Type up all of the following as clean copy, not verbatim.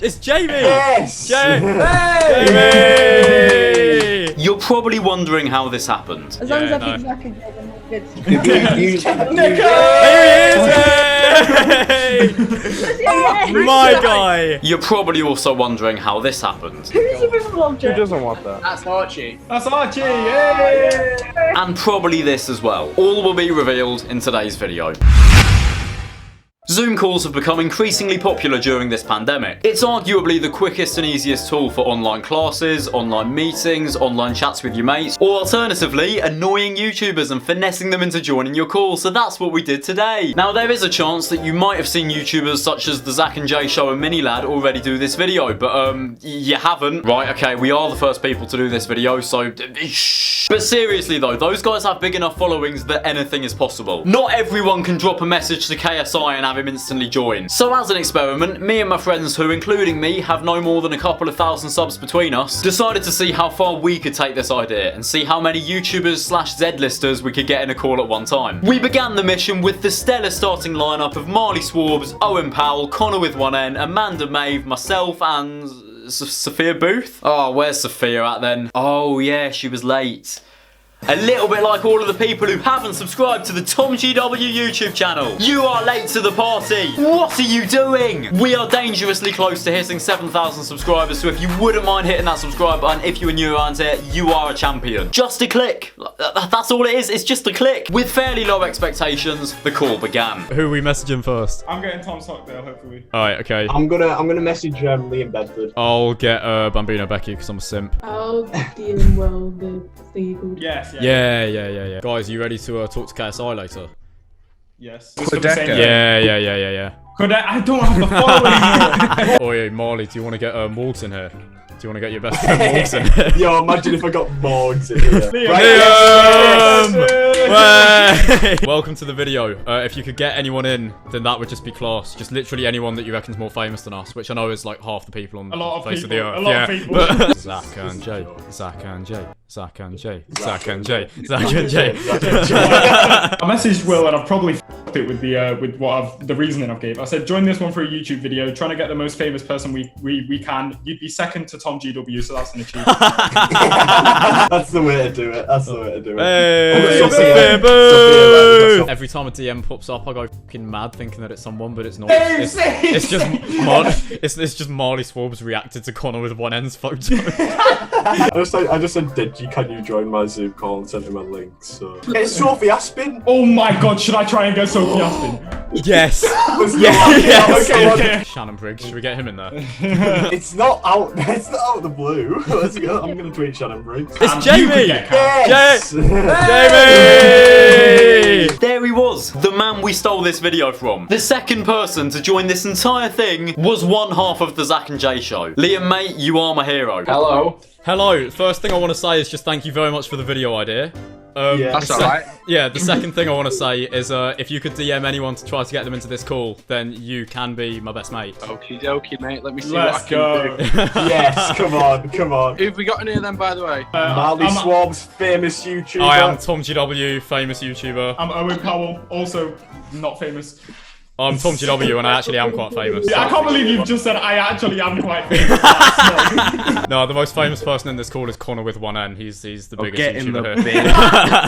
It's Jamie! Yes! Jamie! You're probably wondering how this happened. As long as I think Zach and Jay, then we're good. Niko! Here he is! My guy! You're probably also wondering how this happened. Who's the visible object? Who doesn't want that? That's Archie. That's Archie! Yay! And probably this as well. All will be revealed in today's video. Zoom calls have become increasingly popular during this pandemic. It's arguably the quickest and easiest tool for online classes, online meetings, online chats with your mates, or alternatively, annoying YouTubers and finessing them into joining your call, so that's what we did today. Now there is a chance that you might have seen YouTubers such as the Zach and Jay Show and Minilad already do this video, but you haven't. Right, okay, we are the first people to do this video, so shh. But seriously though, those guys have big enough followings that anything is possible. Not everyone can drop a message to KSI and have him instantly join. So as an experiment, me and my friends who, including me, have no more than a couple of thousand subs between us, decided to see how far we could take this idea and see how many YouTubers slash Z-listers we could get in a call at one time. We began the mission with the stellar starting lineup of Marley Swarbs, Owen Powell, Connor with one N, Amanda Maeve, myself and Sophia Booth? Oh, where's Sophia at then? Oh yeah, she was late. A little bit like all of the people who haven't subscribed to the Tom GW YouTube channel. You are late to the party. What are you doing? We are dangerously close to hitting 7,000 subscribers, so if you wouldn't mind hitting that subscribe button, if you are new around here, you are a champion. Just a click. That's all it is. It's just a click. With fairly low expectations, the call began. Who are we messaging first? I'm getting Tom Stockdale, hopefully. Alright, okay. I'm gonna message Liam Bedford. I'll get Bambinobecky because I'm a simp. Oh, dealing well, the thingy called. Yes. Yeah. Guys, you ready to talk to KSI later? Yes. Yeah. I don't have the following. Oh yeah, Marley, do you want to get Morgs in here? Do you want to get your best friend Morgs in here? Yo, imagine if I got Morgs in here. Liam! Welcome to the video. If you could get anyone in, then that would just be class. Just literally anyone that you reckon's more famous than us, which I know is like half the people on the face of the earth. A lot of people. But Zach and Jay. I messaged Will and I've probably f***ed it with the reasoning I've gave. I said join this one for a YouTube video, trying to get the most famous person we can. You'd be second to Tom GW, so that's an achievement. That's the way to do it. Hey, every time a DM pops up, I go fucking mad thinking that it's someone, but it's not. It's just Marley Swarbs reacted to Connor with one N's photo. I just said, can you join my Zoom call and sent him a link, so... It's Sophie Aspin! Oh my god, should I try and get Sophie Aspin? Yes! Yes. Okay. Shannon Briggs, should we get him in there? It's not out of the blue. Let's go. I'm gonna tweet Shannon Briggs. It's Jamie! Yes! Jamie! There he was, the man we stole this video from. The second person to join this entire thing was one half of the Zach and Jay Show. Liam, mate, you are my hero. Hello. Hello. First thing I want to say is just thank you very much for the video idea. That's alright. Yeah, the second thing I want to say is if you could DM anyone to try to get them into this call, then you can be my best mate. Okie dokie, mate. Let me see Let's what I can do. Yes, come on. Who've we got in here then, by the way? Marley Swarbs, famous YouTuber. I am Tom GW, famous YouTuber. I'm Owen Powell, also not famous. I'm Tom GW and I actually am quite famous. Yeah, I can't believe you've just said I actually am quite famous. No, the most famous person in this call is Connor with one N. He's the biggest YouTuber here.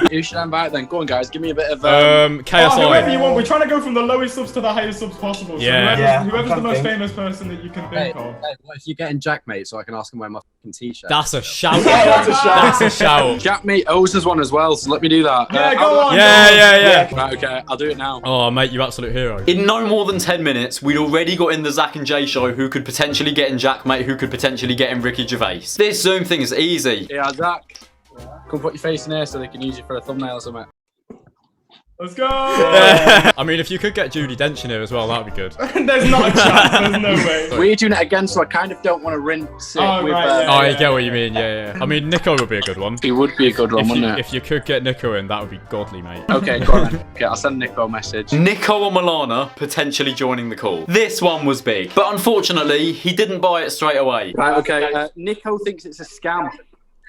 Who should I invite then? Go on, guys. Give me a bit of... KSI. Whoever you want. We're trying to go from the lowest subs to the highest subs possible. So Yeah. whoever's the most famous person that you can think of. Hey, what if you're getting Jack, mate, so I can ask him where my fucking t-shirt? That's a shout. That's a shout. Jack, mate, owes us one as well, so let me do that. Yeah, go on. Yeah. Right, okay. I'll do it now. Oh, mate, you absolute hero. In no more than 10 minutes, we'd already got in the Zach and Jay Show, who could potentially get in Jack, mate, who could potentially get in Ricky Gervais. This Zoom thing is easy. Yeah, Zach. Come put your face in here so they can use you for a thumbnail or something. Let's go! I mean, if you could get Judi Dench in here as well, that'd be good. There's not a chance, there's no way. We're doing it again, so I kind of don't want to rinse it with... I get what you mean, yeah. I mean, Niko would be a good one. He would be a good one, wouldn't it? If you could get Niko in, that would be godly, mate. Okay, go on then. Okay, I'll send Niko a message. Niko Omilana potentially joining the call. This one was big, but unfortunately, he didn't buy it straight away. Right, okay. Niko thinks it's a scam.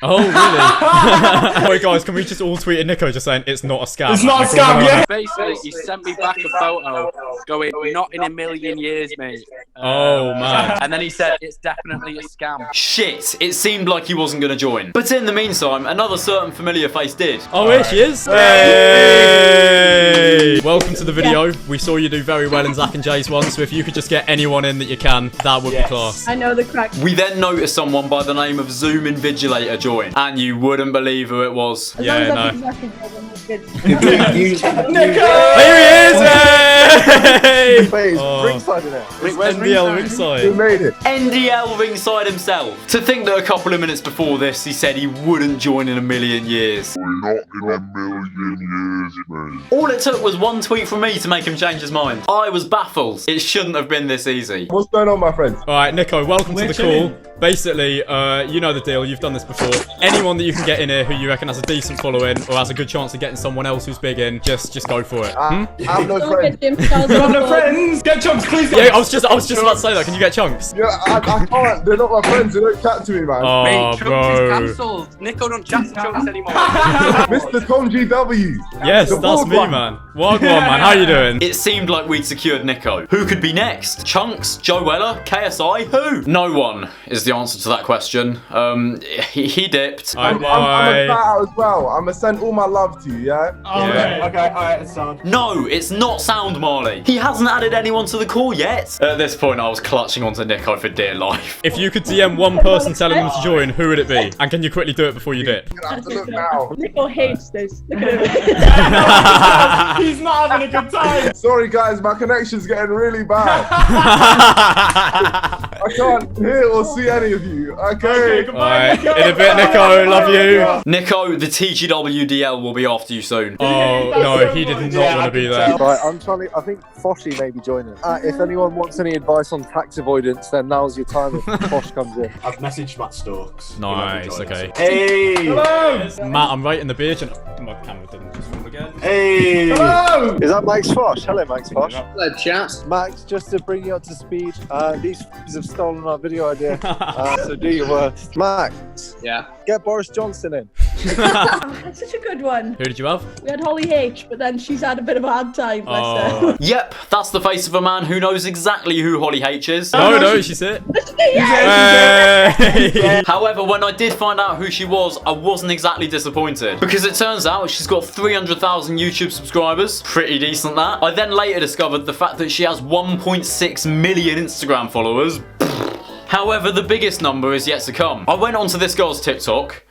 Oh, really? Wait, guys, can we just all tweet at Niko just saying it's not a scam? It's not a scam, yeah. Basically, he sent me back a photo going, not in a million years, mate. Oh, man. And then he said, it's definitely a scam. Shit, it seemed like he wasn't going to join. But in the meantime, another certain familiar face did. Oh, here she is. Hey! Welcome to the video. We saw you do very well in Zach and Jay's one, so if you could just get anyone in that you can, that would be class. I know the crack. We then noticed someone by the name of Zoom Invigilator join, and you wouldn't believe who it was. Yeah, no. Niko! Here he is! Hey! Wait, Oh. ringside in it. Where's NDL ringside? Who made it? NDL ringside himself. To think that a couple of minutes before this, he said he wouldn't join in a million years. Not in a million years, mate. All it took was one tweet from me to make him change his mind. I was baffled. It shouldn't have been this easy. What's going on, my friends? All right, Niko, welcome to the chilling. call. Basically, you know the deal. You've done this before. Anyone that you can get in here who you reckon has a decent following or has a good chance of getting someone else who's big in, just go for it. I have no friends. You have no friends? Get chunks, please. Yeah, I was just about to say that. Can you get chunks? Yeah, I can't. They're not my friends. They don't chat to me, man. Oh, Mate, Chunks is bro. cancelled. Niko don't chat to Chunks anymore. Mr. Tom GW. Yes, The that's bald me, one. man. Wagwan, man. How you doing? It seemed like we'd secured Niko. Who could be next? Chunks? Joe Weller? KSI? Who? No one is the answer to that question. He dipped. I'm a fat out as well. I'm gonna send all my love to you, yeah? Okay. Okay, alright, it's on. No, it's not Sound Marley. He hasn't added anyone to the call yet. At this point, I was clutching onto Niko for dear life. If you could DM one person telling them to join, who would it be? And can you quickly do it before you dip? I have to look now. Niko hates this. Look at him. He's not having a good time. Sorry, guys, my connection's getting really bad. I can't hear or see any of you. Okay. Goodbye, Alright, Niko. in a bit, Niko. Love you. Niko, the TGWDL will be after you soon. Oh, no, he did not want to be there. Right, I'm trying to. I think Foshy may be joining. If anyone wants any advice on tax avoidance, then now's your time if Fosh comes in. I've messaged Matt Stokes. Nice, okay. Hey! Hello. Matt, I'm right in the beard. My camera didn't just fall again. Hey! Hello. Is that Max Fosh? Hello, Max Fosh. Hello, chaps. Max, just to bring you up to speed, these f***s have stolen our video idea, so do your worst. Max, Yeah. get Boris Johnson in. Oh, that's such a good one. Who did you have? We had Holly H, but then she's had a bit of a hard time. Bless her. Yep, that's the face of a man who knows exactly who Holly H is. No, she's it. Yeah. Hey. However, when I did find out who she was, I wasn't exactly disappointed. Because it turns out she's got 300,000 YouTube subscribers. Pretty decent that. I then later discovered the fact that she has 1.6 million Instagram followers. However, the biggest number is yet to come. I went onto this girl's TikTok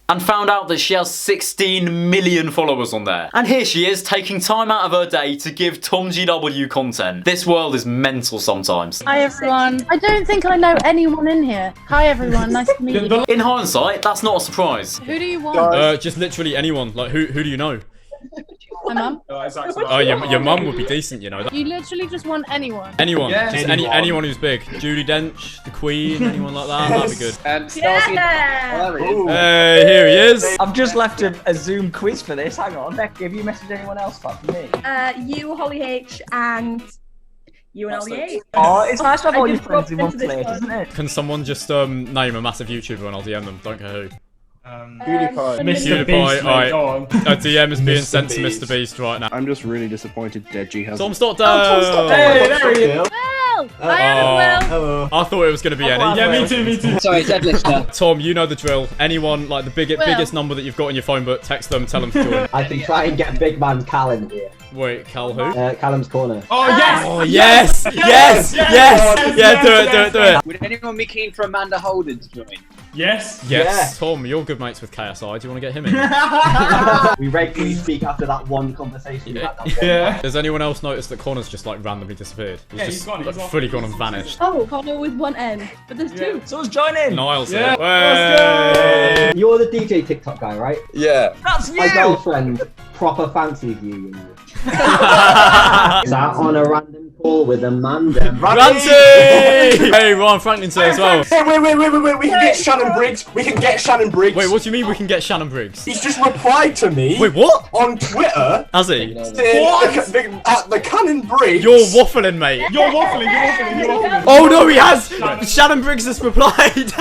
and found out that she has 16 million followers on there. And here she is, taking time out of her day to give Tom GW content. This world is mental sometimes. Hi everyone. I don't think I know anyone in here. Hi everyone, nice to meet you. In hindsight, that's not a surprise. Who do you want? Just literally anyone. Like, who do you know? My mum. Oh, your mum would be decent, you know. You literally just want anyone. Anyone. Yeah. Just anyone who's big. Judi Dench, the Queen, anyone like that. That'd be good. Yeah. Hey, here he is. I've just left a Zoom quiz for this. Hang on. Becky, have you messaged anyone else apart from me? You, Holly H, and you and Holly H. Oh, it's nice to have I all your just friends in one walked into this place, one. isn't it? Can someone just name a massive YouTuber and I'll DM them? Don't care who. PewDiePie. Mr. PewDiePie, Beast, alright. mate, go on. A DM is being Mr. sent to Beast. Mr. Beast right now. I'm just really disappointed Deji hasn't. Tom Stockdale! Hey, there he is. Well, I am Will. Hello. I thought it was going to be any. Yeah, me too, me too. Sorry, dead listener. Tom, you know the drill. Anyone, like the Will. biggest number that you've got in your phone book, text them, tell them to join. I can try and get big man Cal in here. Wait, Cal who? Callum's corner. Oh, yes. Oh, yes! Yes! Yeah, do it. Would anyone be keen for Amanda Holden to join? Yes. Yes, Tom, you're good mates with KSI. Do you want to get him in? We regularly speak after that one conversation. Yeah. Does anyone else notice that Connor's just like randomly disappeared? Yeah, just he's gone, he's like, off. fully gone and vanished. Oh, Connor with one N, but there's two. Someone's joining. Niles Yeah. here. Hey! You're the DJ TikTok guy, right? Yeah. That's you. My girlfriend proper fancies you, you know. Is that on a random call with Amanda. Ranty! Hey, Ryan Franklin's here as well. Hey, wait. We can get Shannon Briggs. We can get Shannon Briggs. Wait, what do you mean we can get Shannon Briggs? He's just replied to me. Wait, what? On Twitter. Has he? The Cannon Briggs. You're waffling, mate. You're waffling. Oh no, he has! Shannon Briggs has replied.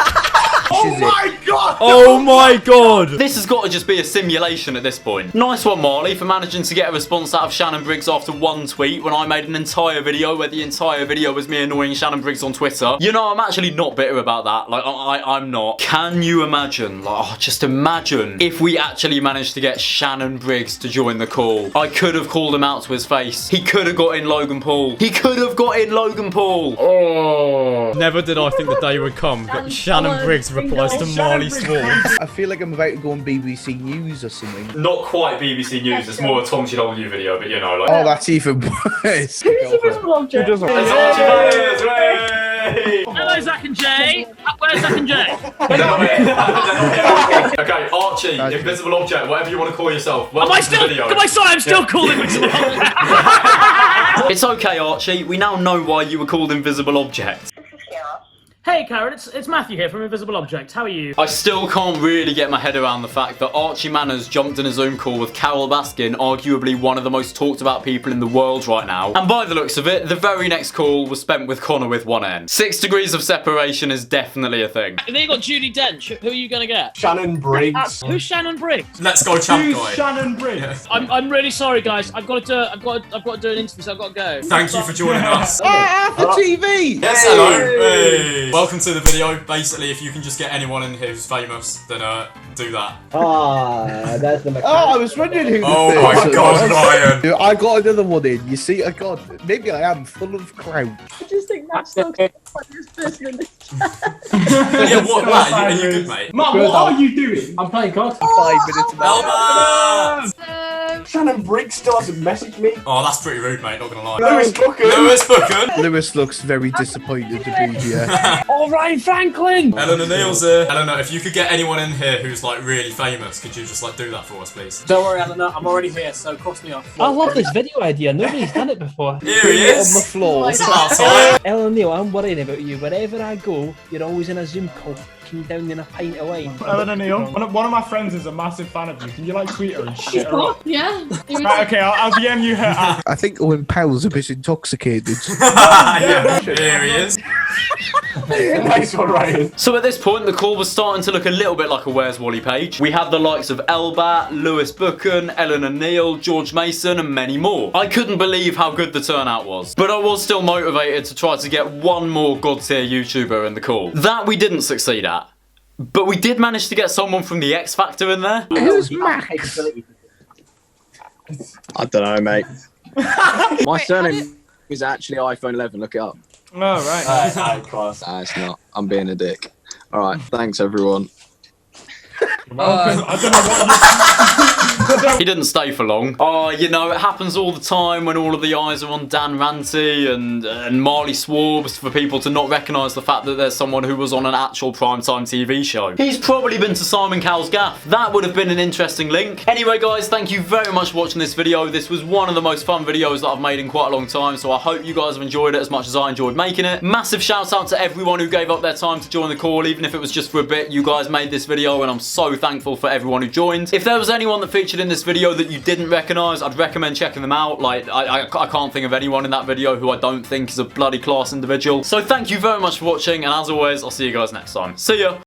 Oh my god! Oh my god! This has got to just be a simulation at this point. Nice one, Marley, for managing to get a response out of Shannon Briggs after one tweet when I made an entire video where the entire video was me annoying Shannon Briggs on Twitter. You know, I'm actually not bitter about that. Like, I'm not. Can you imagine? Like, oh, just imagine if we actually managed to get Shannon Briggs to join the call. I could have called him out to his face. He could have got in Logan Paul. Oh. Never did I think the day would come, but Shannon Briggs replies to Marley Swartz. I feel like I'm about to go on BBC News or something. Not quite BBC News. It's more a Tom GW video, but you know, like. Oh, that's even worse. Who's the invisible object? Hello, Zach and Jay. Where's Zach and Jay? Okay, Archie, invisible object, whatever you want to call yourself. Am I still? I'm still called invisible object. It's okay, Archie. We now know why you were called invisible object. Hey, Karen, it's Matthew here from Invisible Object. How are you? I still can't really get my head around the fact that Archie Manners jumped in a Zoom call with Carol Baskin, arguably one of the most talked about people in the world right now. And by the looks of it, the very next call was spent with Connor with one N. 6 degrees of separation is definitely a thing. And then you got Judi Dench. Who are you gonna get? Shannon Briggs. Who's Shannon Briggs? Let's go, champ guy. Shannon Briggs. I'm really sorry, guys. I've got to do an interview, so I've got to go. Thank you for joining us. For TV! Yes, hello. Hey. Welcome to the video. Basically, if you can just get anyone in here who's famous, then do that. That's the mechanic. Oh, I was wondering who Oh my god, Ryan. I got another one in. You see, maybe I am full of crowd. I just think that's so the funniest person in this chat. Yeah, what, Matt? Are you good, mate? Matt, what are you doing? I'm playing God. 5 minutes about Shannon Briggs still hasn't messaged me. Oh, that's pretty rude, mate. Not gonna lie. Lewis Booker. Lewis looks very disappointed to be here. Oh, Ryan Franklin! Eleanor Neal's here. Eleanor, if you could get anyone in here who's like really famous, could you just like do that for us, please? Don't worry, Eleanor. I'm already here, so cross me off. I love this video idea. Nobody's done it before. Here he is. On the floor. Outside. Ellen Neal, I'm worried about you. Wherever I go, you're always in a Zoom call. Can down in a pint of wine. Eleanor Neal, one of my friends is a massive fan of you. Can you like tweet her and shit her up? Yeah. Right, okay, I'll DM you her. I think Owen Powell's a bit intoxicated. Yeah. Here he is. Nice one, Ryan. So at this point, the call was starting to look a little bit like a Where's Wally page. We had the likes of Elbat, Lewis Booken, Eleanor Neal, George Mason, and many more. I couldn't believe how good the turnout was. But I was still motivated to try to get one more god tier YouTuber in the call. That we didn't succeed at. But we did manage to get someone from the X Factor in there. Who's Max? I don't know, mate. My surname is actually iPhone 11. Look it up. Oh, right. Alright, class. Nah, it's not. I'm being a dick. Alright, thanks everyone. I don't know what He didn't stay for long. Oh, you know, it happens all the time when all of the eyes are on Dan Ranty and Marley Swarbs for people to not recognise the fact that there's someone who was on an actual primetime TV show. He's probably been to Simon Cowell's gaff. That would have been an interesting link. Anyway, guys, thank you very much for watching this video. This was one of the most fun videos that I've made in quite a long time, so I hope you guys have enjoyed it as much as I enjoyed making it. Massive shout out to everyone who gave up their time to join the call, even if it was just for a bit. You guys made this video, and I'm so thankful for everyone who joined. If there was anyone that featured in this video that you didn't recognise, I'd recommend checking them out. Like, I can't think of anyone in that video who I don't think is a bloody class individual. So thank you very much for watching, and as always, I'll see you guys next time. See ya!